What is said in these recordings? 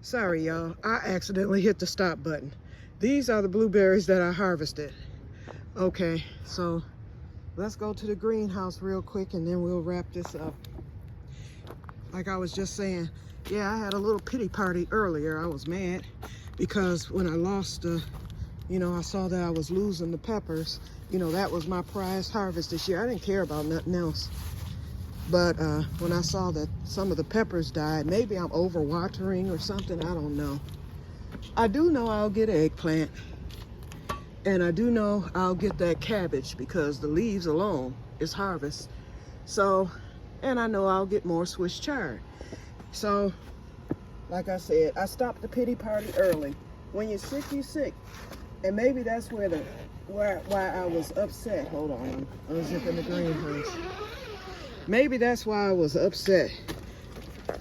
Sorry, y'all. I accidentally hit the stop button. These are the blueberries that I harvested. Okay, so let's go to the greenhouse real quick and then we'll wrap this up. Like I was just saying, yeah, I had a little pity party earlier. I was mad because when I lost I saw that I was losing the peppers. That was my prize harvest this year. I didn't care about nothing else. But when I saw that some of the peppers died, maybe I'm overwatering or something, I don't know. I do know I'll get eggplant. And I do know I'll get that cabbage because the leaves alone is harvest. So, and I know I'll get more Swiss chard. So, like I said, I stopped the pity party early. When you're sick, you're sick. And maybe that's why I was upset. Hold on, I'm unzipping the greenhouse. Maybe that's why I was upset.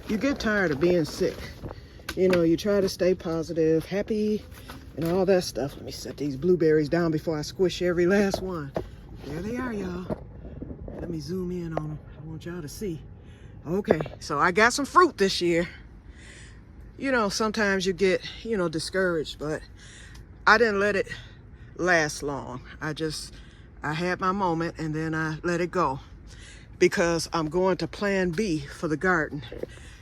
You get tired of being sick. You try to stay positive, happy, and all that stuff. Let me set these blueberries down before I squish every last one. There they are, y'all. Let me zoom in on them. I want y'all to see. Okay, so I got some fruit this year. Sometimes you get, discouraged, but I didn't let it last long. I had my moment and then I let it go. Because I'm going to plan B for the garden,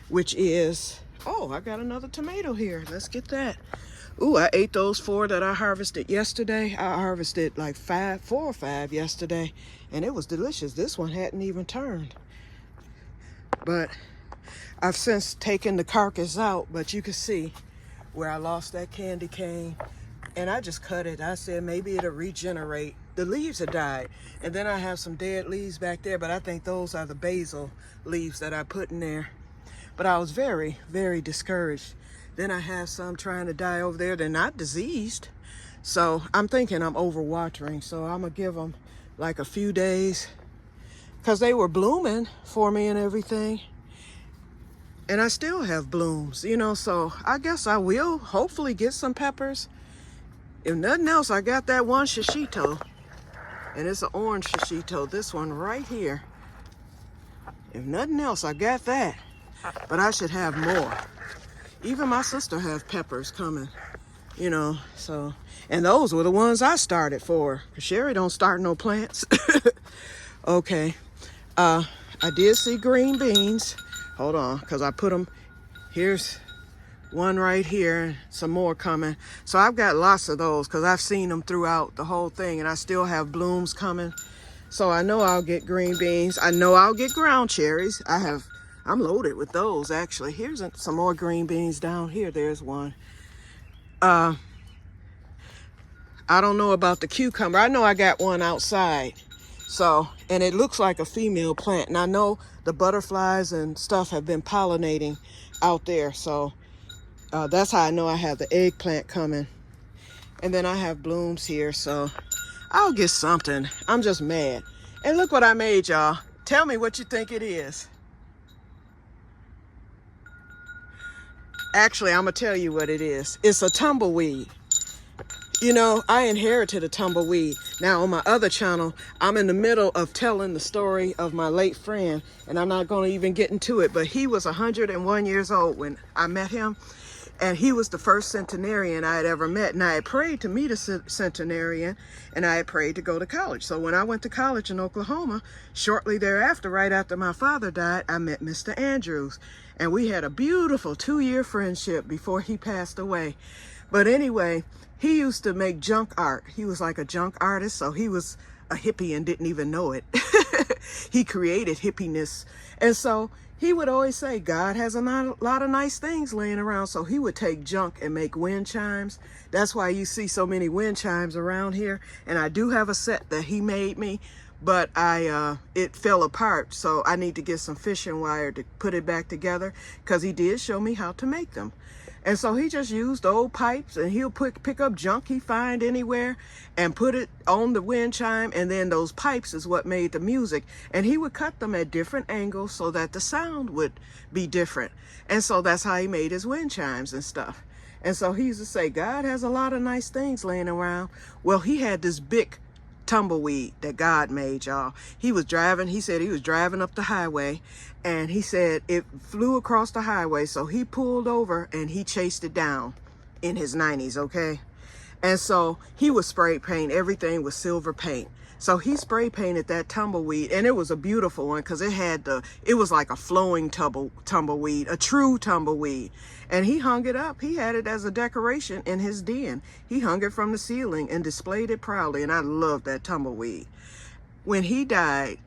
which is, oh, I got another tomato here. Let's get that. Ooh, I ate those 4 that I harvested yesterday. I harvested like 4 or 5 yesterday, and it was delicious. This one hadn't even turned. But I've since taken the carcass out, but you can see where I lost that candy cane. And I just cut it. I said maybe it'll regenerate. The leaves had died. And then I have some dead leaves back there, but I think those are the basil leaves that I put in there. But I was very, very discouraged. Then I have some trying to die over there. They're not diseased. So I'm thinking I'm overwatering. So I'm going to give them like a few days. Because they were blooming for me and everything. And I still have blooms, so I guess I will hopefully get some peppers. If nothing else, I got that one shishito, and it's an orange shishito, this one right here. If nothing else, I got that, but I should have more. Even my sister have peppers coming, so, and those were the ones I started for. Sherry don't start no plants. Okay, I did see green beans. Hold on, because I put them, here's one right here, some more coming. So I've got lots of those because I've seen them throughout the whole thing, and I still have blooms coming. So I know I'll get green beans. I know I'll get ground cherries. I'm loaded with those actually. Here's some more green beans down here. There's one. I don't know about the cucumber. I know I got one outside. So, and it looks like a female plant. And I know the butterflies and stuff have been pollinating out there. So that's how I know I have the eggplant coming. And then I have blooms here. So I'll get something. I'm just mad. And look what I made, y'all. Tell me what you think it is. Actually, I'm going to tell you what it is. It's a tumbleweed. I inherited a tumbleweed. Now, on my other channel, I'm in the middle of telling the story of my late friend, and I'm not going to even get into it, but he was 101 years old when I met him, and he was the first centenarian I had ever met, and I had prayed to meet a centenarian, and I had prayed to go to college. So when I went to college in Oklahoma, shortly thereafter, right after my father died, I met Mr. Andrews, and we had a beautiful 2-year friendship before he passed away. But anyway, he used to make junk art. He was like a junk artist, so he was a hippie and didn't even know it. He created hippiness. And so he would always say, God has a lot of nice things laying around. So he would take junk and make wind chimes. That's why you see so many wind chimes around here. And I do have a set that he made me, but it fell apart. So I need to get some fishing wire to put it back together because he did show me how to make them. And so he just used old pipes, and he'll pick up junk he find anywhere and put it on the wind chime, and then those pipes is what made the music. And he would cut them at different angles so that the sound would be different. And so that's how he made his wind chimes and stuff. And so he used to say, God has a lot of nice things laying around. Well, he had this big tumbleweed that God made, y'all. He said he was driving up the highway, and he said it flew across the highway. So he pulled over and he chased it down in his 90s, okay? And so he was spray paint everything with silver paint. So he spray painted that tumbleweed, and it was a beautiful one because it was like a flowing tumbleweed, a true tumbleweed. And he hung it up. He had it as a decoration in his den. He hung it from the ceiling and displayed it proudly, and I loved that tumbleweed. When he died,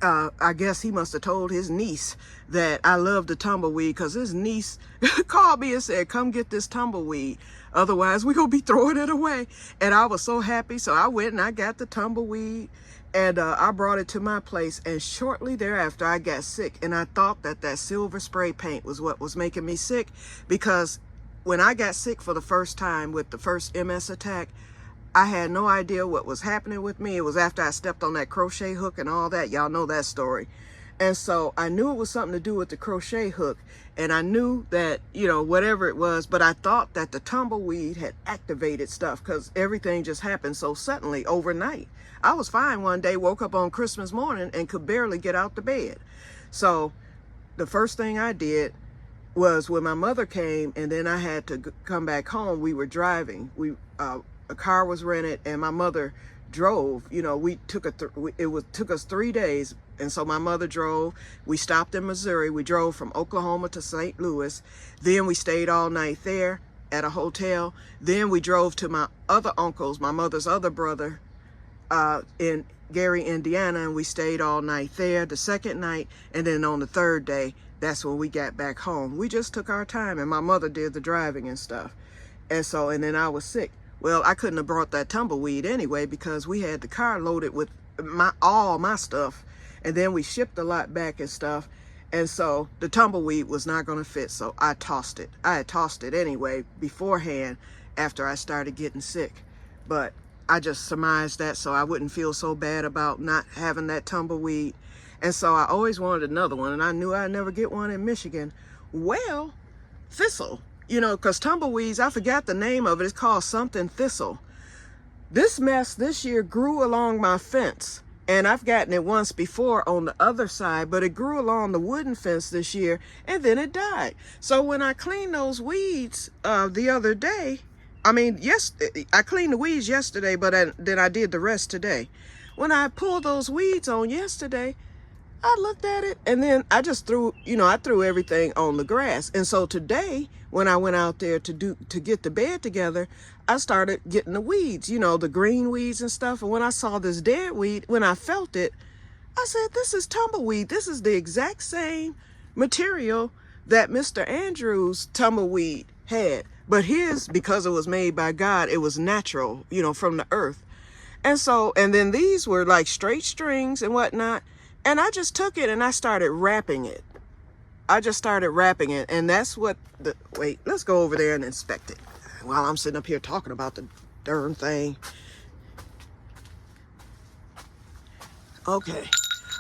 I guess he must have told his niece that I love the tumbleweed, because his niece called me and said, come get this tumbleweed. Otherwise, we're going to be throwing it away. And I was so happy. So I went and I got the tumbleweed, and I brought it to my place. And shortly thereafter, I got sick. And I thought that silver spray paint was what was making me sick, because when I got sick for the first time with the first MS attack, I had no idea what was happening with me. It was after I stepped on that crochet hook and all that. Y'all know that story. And so I knew it was something to do with the crochet hook. And I knew that, whatever it was, but I thought that the tumbleweed had activated stuff, because everything just happened so suddenly overnight. I was fine one day, woke up on Christmas morning and could barely get out the bed. So the first thing I did was, when my mother came and then I had to come back home, we were driving. A car was rented and my mother drove. We took took us 3 days. And so my mother drove. We stopped in Missouri. We drove from Oklahoma to St. Louis. Then we stayed all night there at a hotel. Then we drove to my other uncle's, my mother's other brother, in Gary, Indiana, and we stayed all night there the second night. And then on the third day, that's when we got back home. We just took our time, and my mother did the driving and stuff. And then I was sick. Well, I couldn't have brought that tumbleweed anyway, because we had the car loaded with all my stuff. And then we shipped a lot back and stuff. And so the tumbleweed was not going to fit. So I tossed it. I had tossed it anyway beforehand after I started getting sick. But I just surmised that so I wouldn't feel so bad about not having that tumbleweed. And so I always wanted another one. And I knew I'd never get one in Michigan. Well, thistle. Because tumbleweeds, I forgot the name of it. It's called something thistle. This mess this year grew along my fence. And I've gotten it once before on the other side, but it grew along the wooden fence this year, and then it died. So when I cleaned those weeds the other day, I cleaned the weeds yesterday, but then I did the rest today. When I pulled those weeds on yesterday, I looked at it, and then I just threw everything on the grass. And so today, when I went out there to get the bed together, I started getting the weeds, the green weeds and stuff. And when I saw this dead weed, when I felt it, I said, this is tumbleweed. This is the exact same material that Mr. Andrews' tumbleweed had. But his, because it was made by God, it was natural, from the earth. And then these were like straight strings and whatnot. And I just took it and I started wrapping it. And that's what wait, let's go over there and inspect it while I'm sitting up here talking about the darn thing. Okay,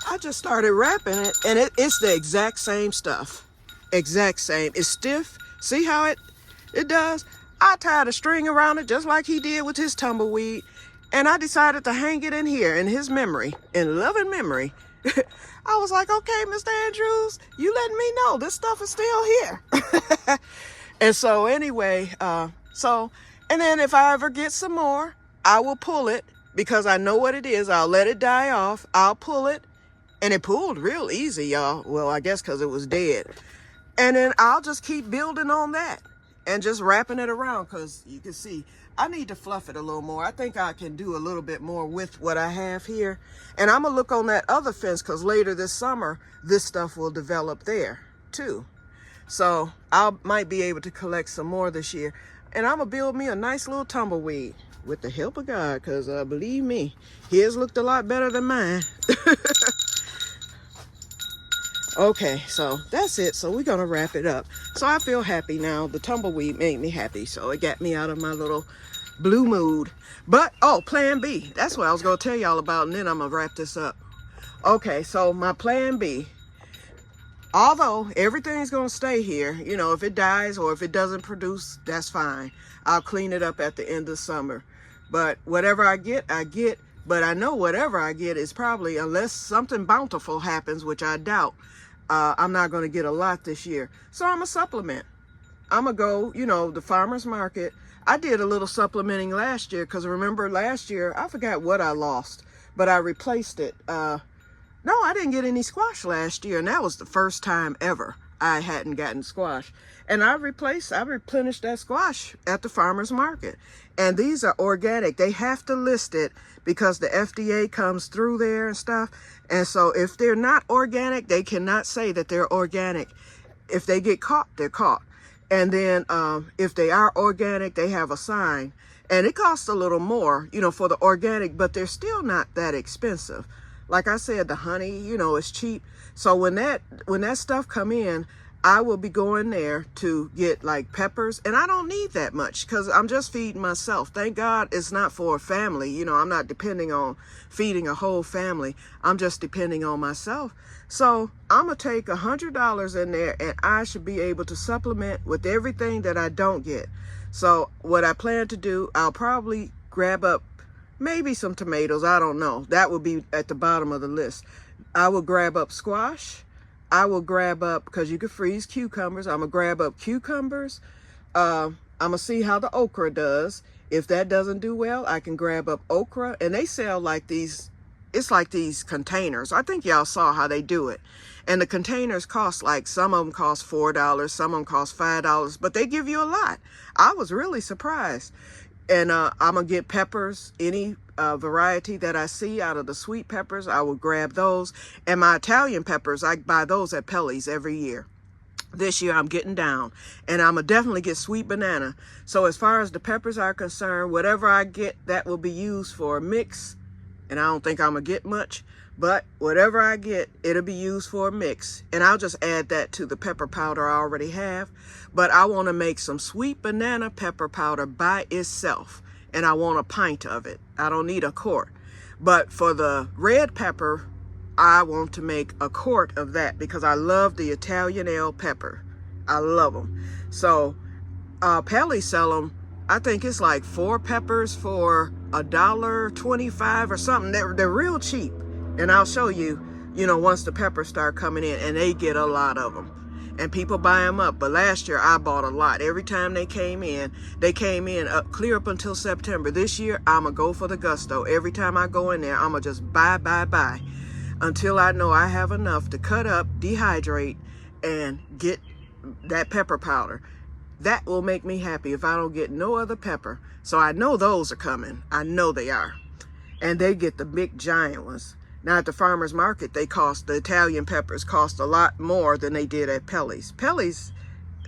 I just started wrapping it, and it's the exact same stuff. Exact same. It's stiff. See how it does? I tied a string around it just like he did with his tumbleweed, and I decided to hang it in here in his memory, in loving memory. I was like, okay, Mr. Andrews, you letting me know this stuff is still here. And so anyway, and then if I ever get some more, I will pull it, because I know what it is. I'll let it die off. I'll pull it. And it pulled real easy, y'all. Well, I guess because it was dead. And then I'll just keep building on that and just wrapping it around, because you can see I need to fluff it a little more. I think I can do a little bit more with what I have here. And I'm going to look on that other fence, because later this summer, this stuff will develop there too. So I might be able to collect some more this year. And I'm going to build me a nice little tumbleweed with the help of God, because believe me, his looked a lot better than mine. Okay, so that's it. So we're going to wrap it up. So I feel happy now. The tumbleweed made me happy. So it got me out of my little blue mood. But, plan B. That's what I was going to tell y'all about, and then I'm going to wrap this up. Okay, so my plan B. Although everything's going to stay here, if it dies or if it doesn't produce, that's fine. I'll clean it up at the end of summer. But whatever I get, I get. But I know whatever I get is probably, unless something bountiful happens, which I doubt, I'm not going to get a lot this year. So I'm a supplement. I'm going to go, you know, the farmer's market. I did a little supplementing last year because remember last year, I forgot what I lost, but I replaced it. No, I didn't get any squash last year, and that was the first time ever I hadn't gotten squash. And I replenished that squash at the farmer's market. And these are organic. They have to list it because the FDA comes through there and stuff. And so if they're not organic, they cannot say that they're organic. If they get caught, they're caught. And then if they are organic, they have a sign. And it costs a little more, you know, for the organic, but they're still not that expensive. Like I said, the honey, you know, is cheap. So when that stuff come in, I will be going there to get like peppers, and I don't need that much because I'm just feeding myself. Thank God it's not for a family. You know, I'm not depending on feeding a whole family. I'm just depending on myself. So I'm going to take $100 in there, and I should be able to supplement with everything that I don't get. So what I plan to do, I'll probably grab up maybe some tomatoes. I don't know. That will be at the bottom of the list. I will grab up squash. I will grab up, because you can freeze cucumbers. I'm going to grab up cucumbers. I'm going to see how the okra does. If that doesn't do well, I can grab up okra. And they sell like these, it's like these containers. I think y'all saw how they do it. And the containers cost like, some of them cost $4, some of them cost $5, but they give you a lot. I was really surprised. And I'm going to get peppers, any variety that I see out of the sweet peppers, I will grab those. And my Italian peppers, I buy those at Pelly's every year. This year I'm getting down, and I'm going to definitely get sweet banana. So as far as the peppers are concerned, whatever I get, that will be used for a mix. And I don't think I'm going to get much, but whatever I get, it'll be used for a mix. And I'll just add that to the pepper powder I already have. But I want to make some sweet banana pepper powder by itself. And I want a pint of it. I don't need a quart. But for the red pepper, I want to make a quart of that because I love the Italian ale pepper. I love them. So Pelly sell them, I think it's like 4 peppers for $1.25 or something. They're real cheap. And I'll show you, you know, once the peppers start coming in, and they get a lot of them. And people buy them up. But last year I bought a lot. Every time they came in up clear up until September. This year I'm going to go for the gusto. Every time I go in there, I'm going to just buy until I know I have enough to cut up, dehydrate, and get that pepper powder. That will make me happy if I don't get no other pepper. So I know those are coming. I know they are. And they get the big giant ones. Now at the farmer's market, the Italian peppers cost a lot more than they did at Pelly's. Pelly's,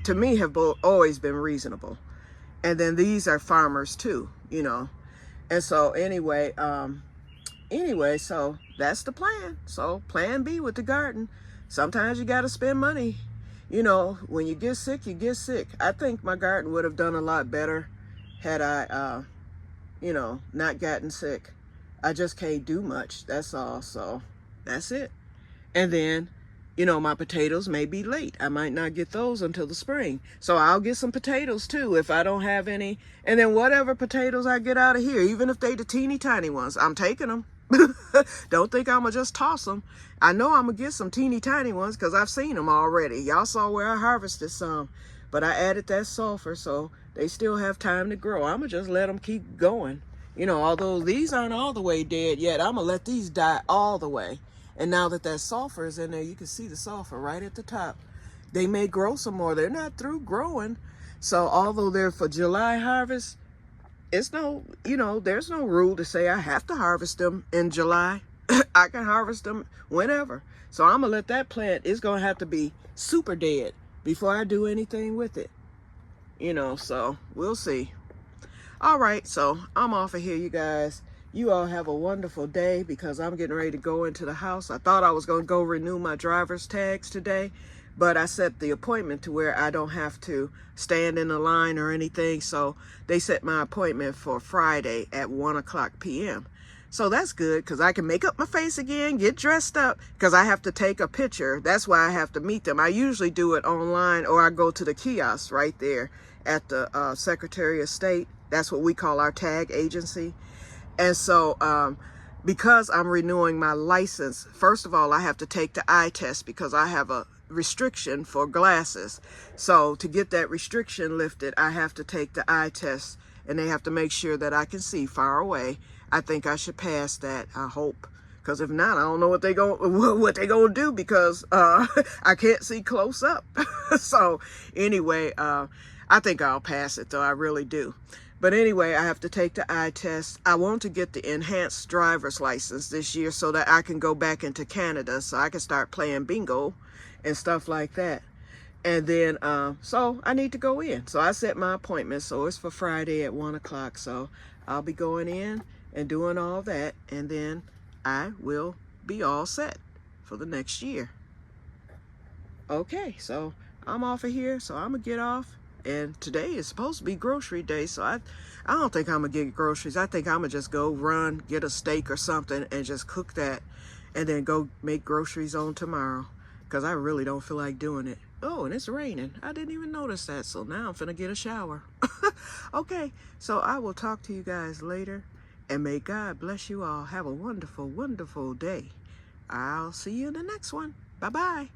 to me, have always been reasonable. And then these are farmers too, you know. And so anyway, so that's the plan. So plan B with the garden. Sometimes you got to spend money. You know, when you get sick, you get sick. I think my garden would have done a lot better had I, you know, not gotten sick. I just can't do much, that's all. So that's it. And then, you know, my potatoes may be late. I might not get those until the spring. So I'll get some potatoes too if I don't have any. And then whatever potatoes I get out of here, even if they the teeny tiny ones, I'm taking them. Don't think I'm gonna just toss them. I know I'm gonna get some teeny tiny ones because I've seen them already. Y'all saw where I harvested some, but I added that sulfur so they still have time to grow. I'm gonna just let them keep going. You know, although these aren't all the way dead yet, I'm going to let these die all the way. And now that sulfur is in there, you can see the sulfur right at the top. They may grow some more. They're not through growing. So although they're for July harvest, it's no, you know, there's no rule to say I have to harvest them in July. I can harvest them whenever. So I'm going to let that plant, it's going to have to be super dead before I do anything with it. You know, so we'll see. All right, so I'm off of here, you guys. You all have a wonderful day because I'm getting ready to go into the house. I thought I was going to go renew my driver's tags today, but I set the appointment to where I don't have to stand in the line or anything. So they set my appointment for Friday at 1:00 p.m. So that's good because I can make up my face again, get dressed up because I have to take a picture. That's why I have to meet them. I usually do it online or I go to the kiosk right there at the Secretary of State. That's what we call our tag agency. And so because I'm renewing my license, first of all, I have to take the eye test because I have a restriction for glasses. So to get that restriction lifted, I have to take the eye test, and they have to make sure that I can see far away. I think I should pass that, I hope. Because if not, I don't know what they gonna do, because I can't see close up. So anyway, I think I'll pass it, though. I really do. But anyway, I have to take the eye test. I want to get the enhanced driver's license this year so that I can go back into Canada, so I can start playing bingo and stuff like that. And then, so I need to go in. So I set my appointment. So it's for Friday at 1 o'clock. So I'll be going in and doing all that. And then I will be all set for the next year. Okay, so I'm off of here. So I'm going to get off. And today is supposed to be grocery day. So I don't think I'm going to get groceries. I think I'm going to just go run, get a steak or something, and just cook that. And then go make groceries on tomorrow, because I really don't feel like doing it. Oh, and it's raining. I didn't even notice that. So now I'm finna get a shower. Okay, so I will talk to you guys later. And may God bless you all. Have a wonderful, wonderful day. I'll see you in the next one. Bye-bye.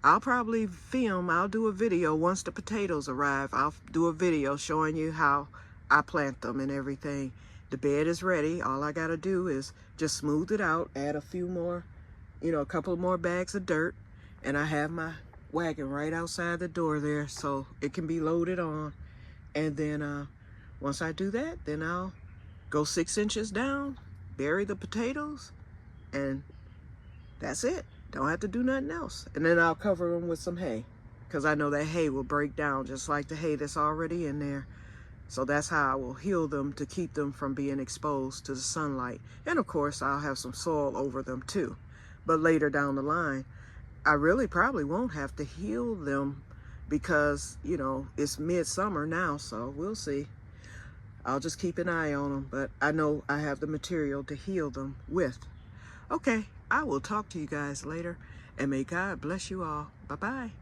I'll probably I'll do a video once the potatoes arrive. I'll do a video showing you how I plant them and everything. The bed is ready. All I gotta do is just smooth it out, add a few more, a couple more bags of dirt, and I have my wagon right outside the door there so it can be loaded on. And then once I do that, then I'll go 6 inches down, bury the potatoes, and that's it. Don't have to do nothing else. And then I'll cover them with some hay, because I know that hay will break down just like the hay that's already in there. So that's how I will heal them, to keep them from being exposed to the sunlight. And of course, I'll have some soil over them too. But later down the line, I really probably won't have to heal them, because, it's midsummer now, so we'll see. I'll just keep an eye on them, but I know I have the material to heal them with. Okay, I will talk to you guys later, and may God bless you all. Bye-bye.